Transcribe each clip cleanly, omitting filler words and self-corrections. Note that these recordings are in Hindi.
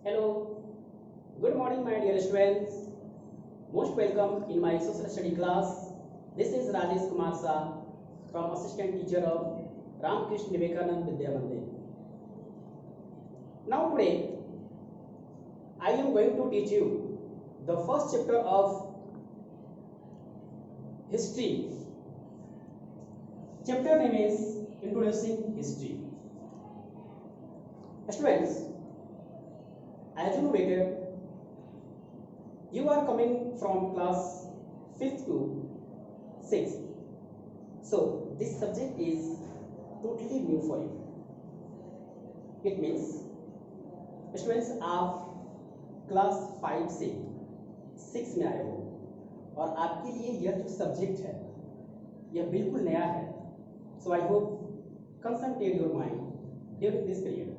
Hello, good morning, my dear students. Most welcome in my social study class. This is Rajesh Kumar Shah from Assistant Teacher of Ramakrishna Vivekanand Vidya Mandir. Now, today I am going to teach you the first chapter of history. Chapter name is Introducing History. Students, as you know better, you are coming from class 5th to 6th. So this subject is totally new for you. It means students आप क्लास 5 से 6 में आए हो और आपके लिए यह जो सब्जेक्ट है यह बिल्कुल नया है. So I hope concentrate your mind during this period.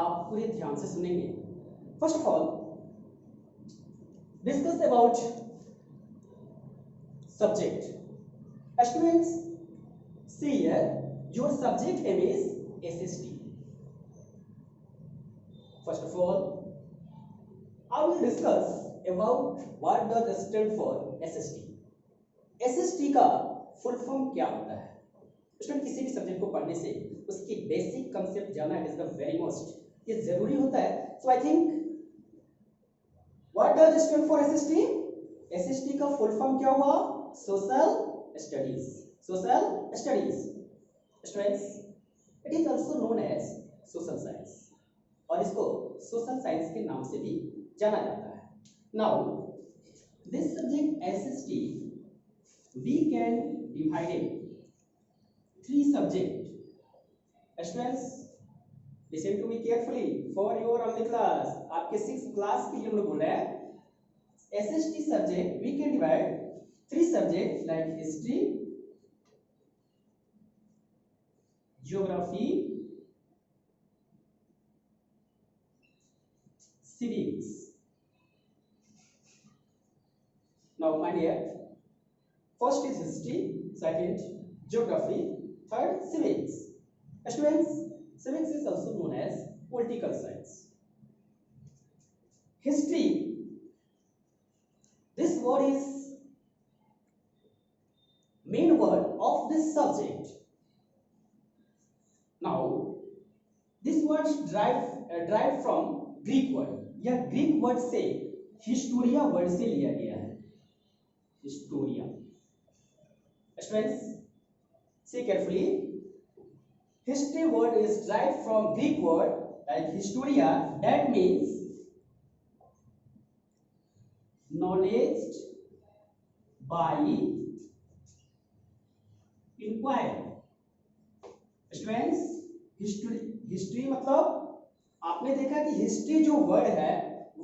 आप पूरे ध्यान से सुनेंगे. First of all discuss about subject. Students see here your subject name is SST. First of all, I will discuss about what does stand for SST. SST का फुल फॉर्म क्या होता है? स्टूडेंट किसी भी सब्जेक्ट को पढ़ने से उसकी बेसिक कंसेप्ट जानना इज द वेरी मोस्ट, ये जरूरी होता है. So I think what does stand for SST. SST का फुल फॉर्म क्या हुआ? Social studies. Social studies students, it is also known as social science और इसको सोशल साइंस के नाम से भी जाना जाता है. Now this subject SST we can divide in 3 subject. Students listen to me carefully for your only class. आपके 6th क्लास के लिए हम लोग बोल रहे हैं SST subject we can divide 3 subject like history, geography, civics. Now, my dear, first is history, second geography, third civics. Students, civics is also known as political science. History. This word is main word of this subject. Now, this word derived from Greek word. यह ग्रीक वर्ड से हिस्टोरिया वर्ड से लिया गया है. Historia. Students see carefully. History word is derived from Greek word like historia, that means knowledge by inquiry. Students history मतलब आपने देखा कि हिस्ट्री जो वर्ड है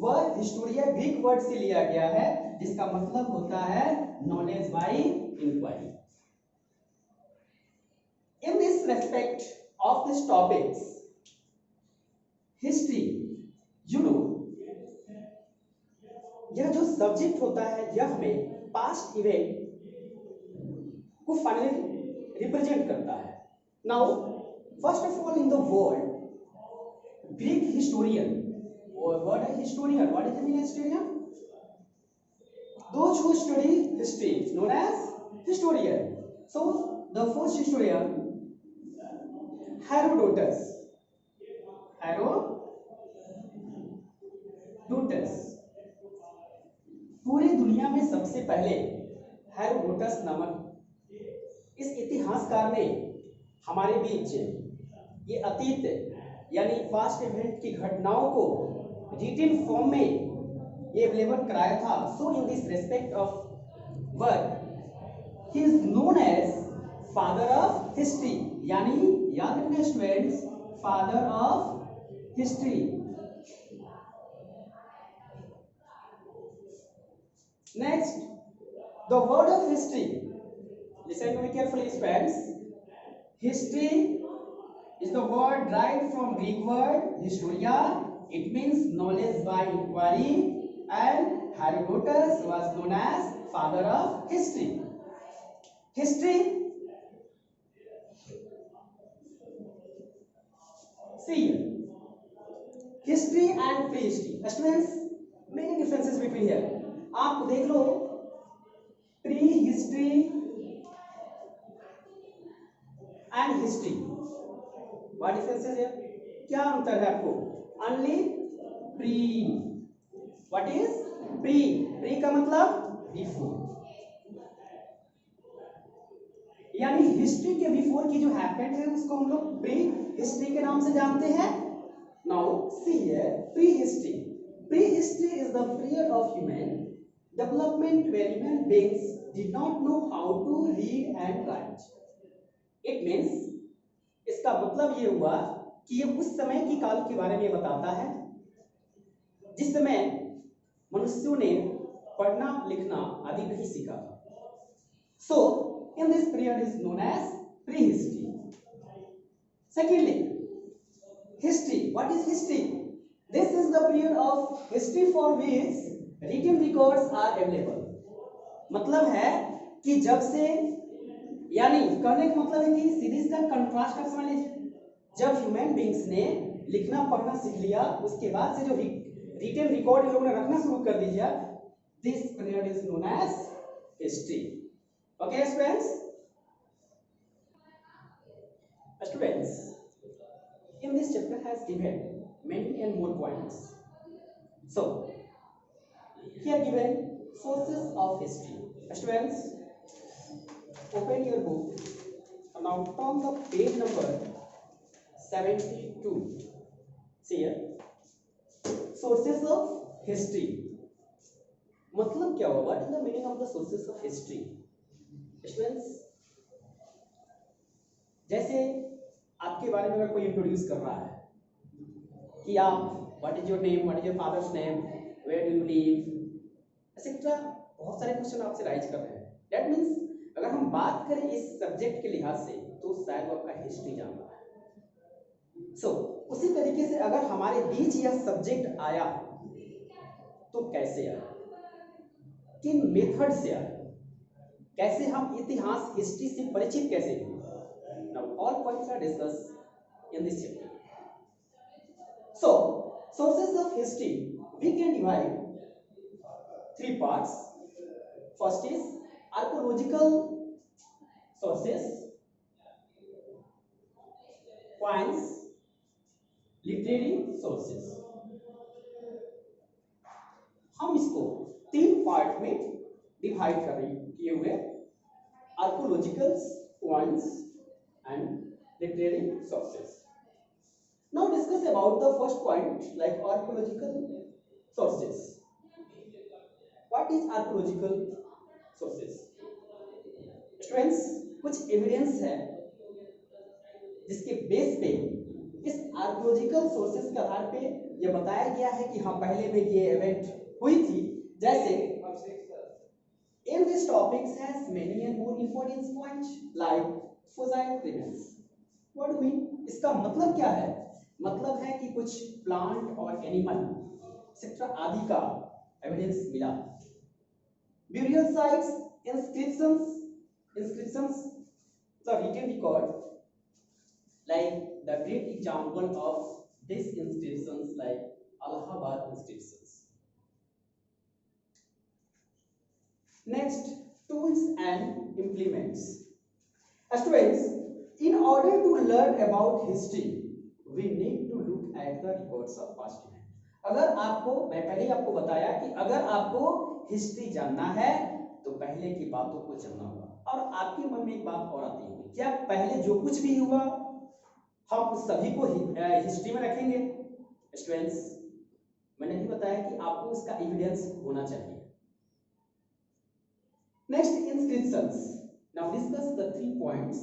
वह हिस्टोरिया ग्रीक वर्ड से लिया गया है जिसका मतलब होता है knowledge by inquiry. In this respect of this topics history, you know, यह जो सब्जेक्ट होता है यह हमें पास्ट इवेंट को फाइनली रिप्रेजेंट करता है. Now first of all in the world Greek historian, or what is historian? What is the meaning of historian? Those who study history known as historian. So the first historian, Herodotus. Herodotus. पूरी दुनिया में सबसे पहले हेरोडोटस नामक इस इतिहासकार ने हमारे बीच ये अतीत यानी पास्ट इवेंट की घटनाओं को रिटन फॉर्म में ये अवेलेबल कराया था. So in this respect of work he is known as father of history. यानी याद रखना students, father of history. Next the word of history. Listen to me carefully students. History is the word derived from Greek word historia. It means knowledge by inquiry, and Herodotus was known as father of history. History. See, history and pre history students, many differences between here. आप देख लो, pre history and history, what differences है, क्या अंतर है आपको? Only pre, what is pre? Pre का मतलब बिफोर, यानी हिस्ट्री के बिफोर की जो हैपेंड है उसको हम लोग प्री हिस्ट्री के नाम से जानते हैं। Now see here, pre history. Pre history is the period of human development where human beings did not know how to read and write. It means, इसका मतलब ये हुआ कि ये उस समय की काल के बारे में बताता है जिस समय मनुष्यों ने पढ़ना लिखना आदि नहीं सीखा था। So in this period is known as pre history. Secondly, history. What is history? This is the period of history for which written records are available. मतलब है कि जब से, यानी कहने का मतलब है कि सीरीज का कंट्रास्ट कर समझ लीजिए, जब ह्यूमन बीइंग्स ने लिखना पढ़ना सीख लिया उसके बाद से जो रिटन रिकॉर्ड इन लोगों ने रखना शुरू कर दिया, this period is known as history. Okay students, in this chapter has given many and more points. So here given sources of history. Students, open your book and now turn the page number 72. See here, sources of history. मतलब क्या हुआ? What is the meaning of the sources of history? Students, जैसे आपके बारे में अगर कोई इंट्रोड्यूस कर रहा है कि आप, what is your name, what is your father's name, where do you live, etcetera, बहुत सारे क्वेश्चन आपसे राइज कर रहे हैं। दैट मीन्स अगर हम बात करें इस सब्जेक्ट के लिहाज से तो शायद वो आपका हिस्ट्री जान रहा है। सो उसी तरीके से अगर हमारे बीच यह सब्जेक्ट आया तो कैसे आया, किन मेथड से आया, कैसे हम इतिहास हिस्ट्री से परिचित कैसे हुए। Now all points are discussed in this chapter. So sources of history we can divide three parts. First is archaeological sources, coins, literary sources. हम इसको तीन पार्ट में डिवाइड किए हुए, archaeological, coins and literary sources. Now discuss about the first point, like archaeological sources. What is archaeological sources? Students, कुछ एविडेंस है जिसके बेस पे इस आर्कियोलॉजिकल सोर्सेज के आधार पे यह बताया गया है कि हाँ पहले में ये इवेंट हुई थी। जैसे in this topics has many and more important points like fossil remains. What do you mean? इसका मतलब क्या है? मतलब है कि कुछ प्लांट और एनिमल एक्सेट्रा आदि का एविडेंस मिला। Burial sites, inscriptions, the written record, like the great example of these inscriptions like Allahabad inscriptions. Next, tools and implements. Students, in order to learn about history, we need to look at the records of past events. अगर आपको, मैं पहले ही आपको बताया कि अगर आपको हिस्ट्री जानना है तो पहले की बातों को जानना होगा। और आपके मन में एक बात और आती होगी, क्या पहले जो कुछ भी हुआ हम उस सभी को हिस्ट्री में रखेंगे? स्टूडेंट्स, मैंने भी बताया कि आपको उसका एविडेंस होना चाहिए। Next, inscriptions. Now discuss the 3 points.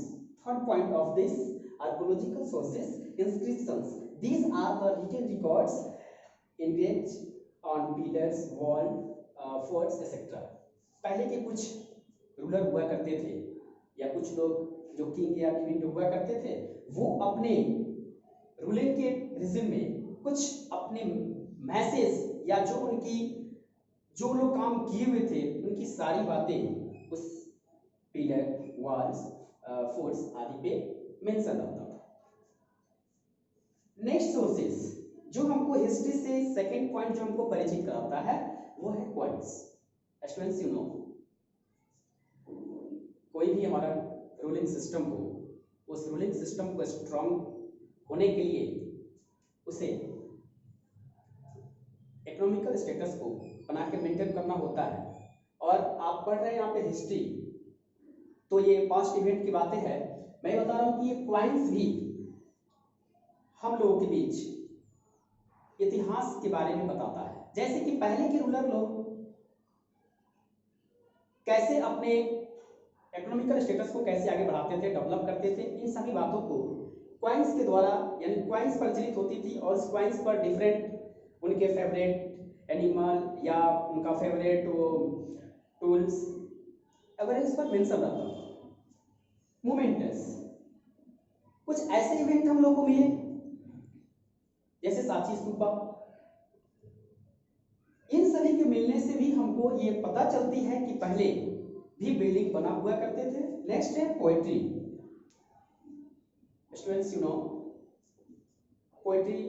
Third point of this archaeological sources, inscriptions. These are the written records engaged on pillars, wall, forts, etc. पहले के कुछ रूलर हुआ करते थे या कुछ लोग जो किंग या क्वीन हुआ करते थे, वो अपने रूलिंग के रिजिम में कुछ अपने मैसेज या जो लोग काम किए हुए थे उनकी सारी बातें उस पिलर, वॉल्स, फोर्ट्स आदि पे मेंशन होता था। नेक्स्ट सोर्सेस जो हमको हिस्ट्री से सेकंड पॉइंट जो हमको परिचित कराता है वो है क्वाइंस। स्टूडेंट्स यू नो, कोई भी हमारा रूलिंग सिस्टम हो, उस रूलिंग सिस्टम को स्ट्रांग होने के लिए उसे इकोनॉमिकल स्टेटस को बना के मेंटेन करना होता है। और आप पढ़ रहे हैं यहाँ पे हिस्ट्री, तो ये पास्ट इवेंट की बातें हैं। मैं बता रहा हूँ कि ये क्वाइंस भी हम लोगों के बीच इतिहास के बारे में बताता है। जैसे कि पहले के रूलर लोग कैसे अपने इकोनॉमिकल स्टेटस को कैसे आगे बढ़ाते थे, डेवलप करते थे, इन सभी बातों को क्वाइंस के द्वारा यानी क्वाइंस प्रचलित होती थी। और उस क्वाइंस पर डिफरेंट उनके फेवरेट एनिमल या उनका फेवरेट टूल्स अगर इस पर मेंशन रहता था। मोमेंटस कुछ ऐसे इवेंट हम लोग को मिले जैसे सांची स्तूपा, इन सभी के मिलने से भी हमको ये पता चलती है कि पहले भी बिल्डिंग बना हुआ करते थे। नेक्स्ट है poetry. Students you know, poetry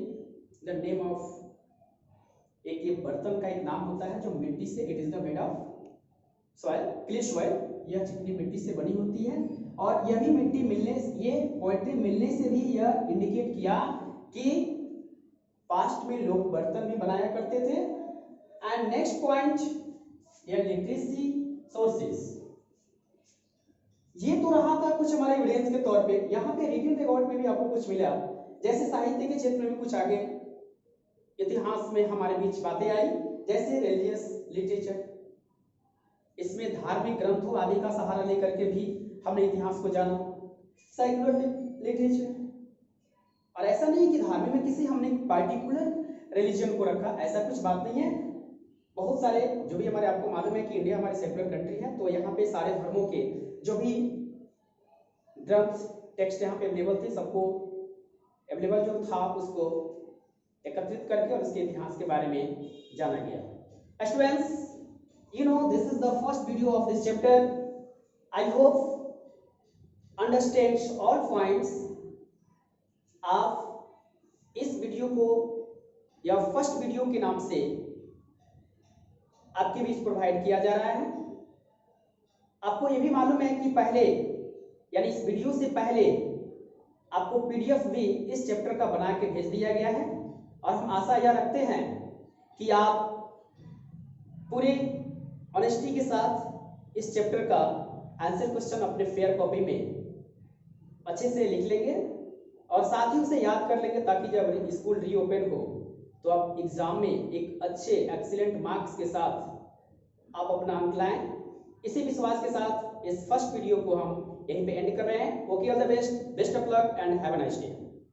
the name of एक ये बर्तन का एक नाम होता है जो मिट्टी से, it is the made of soil, clay soil, यह चिकनी मिट्टी से बनी होती है। और यह भी मिट्टी मिलने, ये पोएट्री मिलने से भी यह इंडिकेट किया कि पास्ट में लोग बर्तन भी बनाया करते थे। एंड नेक्स्ट पॉइंट, यह लिटरेसी सोर्सेस, ये तो रहा था कुछ हमारे एविडेंस के तौर पे। यहाँ पे रिटन रिकॉर्ड में भी आपको कुछ मिला, जैसे साहित्य के क्षेत्र में भी कुछ आगे इतिहास में हमारे बीच बातें आई, जैसे रिलीजियस लिटरेचर, इसमें धार्मिक ग्रंथों आदि का सहारा लेकर के भी हमने इतिहास को जाना। सेक्युलर लिटरेचर, और ऐसा नहीं कि धार्मिक में किसी हमने पार्टिकुलर रिलीजन को रखा, ऐसा कुछ बात नहीं है। बहुत सारे जो भी हमारे, आपको मालूम है कि इंडिया हमारी सेक्युलर कंट्री है, तो यहाँ पे सारे धर्मों के जो भी ग्रंथ टेक्स्ट यहाँ पे अवेलेबल थे, सबको अवेलेबल जो था उसको एकत्रित करके और उसके इतिहास के बारे में जाना गया। Students you know, this is the first video of this chapter. I hope understands all points। आप इस वीडियो को या फर्स्ट वीडियो के नाम से आपके बीच प्रोवाइड किया जा रहा है। आपको ये भी मालूम है कि पहले यानी इस वीडियो से पहले आपको पीडीएफ भी इस चैप्टर का बना के भेज दिया गया है। और हम आशा यह रखते हैं कि आप पूरे ऑनेस्टी के साथ इस चैप्टर का आंसर क्वेश्चन अपने फेयर कॉपी में अच्छे से लिख लेंगे और साथ ही उसे याद कर लेंगे, ताकि जब स्कूल रीओपन हो तो आप एग्जाम में एक अच्छे एक्सीलेंट मार्क्स के साथ आप अपना अंक लाएं। इसी विश्वास के साथ इस फर्स्ट वीडियो को हम यहीं पे एंड कर रहे हैं। Okay, all the best, best of luck and have a nice day.